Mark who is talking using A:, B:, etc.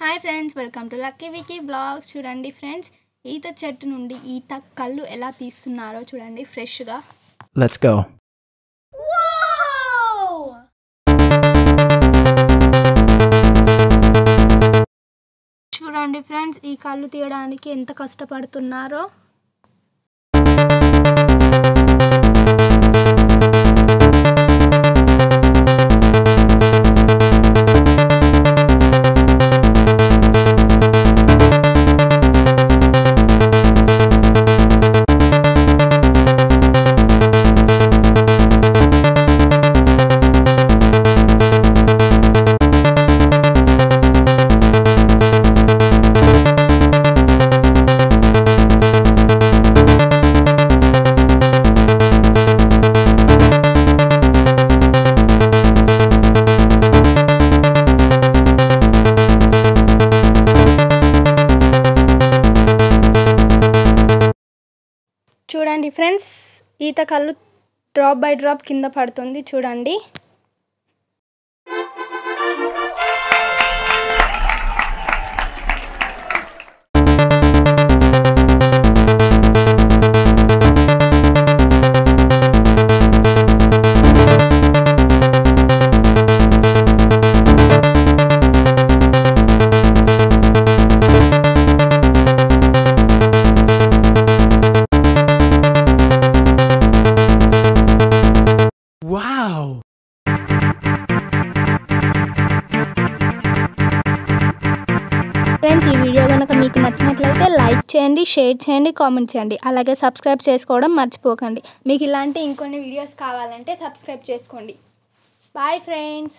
A: Hi friends, welcome to Lucky Vicky blogs. చూడండి friends, ఈత చెట్టు నుండి ఈత కళ్ళు ఎలా తీస్తున్నారో చూడండి ఫ్రెష్గా.
B: Let's go.
A: చూడండి ఫ్రెండ్స్, ఈ కళ్ళు తీయడానికి ఎంత కష్టపడుతున్నారో. చూడండి ఫ్రెండ్స్, ఈత కళ్ళు డ్రాప్ బై డ్రాప్ కింద పడుతుంది చూడండి.
B: Wow!
A: ఫ్రెండ్స్, ఈ వీడియో కనుక మీకు నచ్చినట్లయితే లైక్ చేయండి, షేర్ చేయండి, కామెంట్ చేయండి. అలాగే సబ్స్క్రైబ్ చేసుకోవడం మర్చిపోకండి. మీకు ఇలాంటి ఇంకొన్ని వీడియోస్ కావాలంటే సబ్స్క్రైబ్ చేసుకోండి. Bye friends.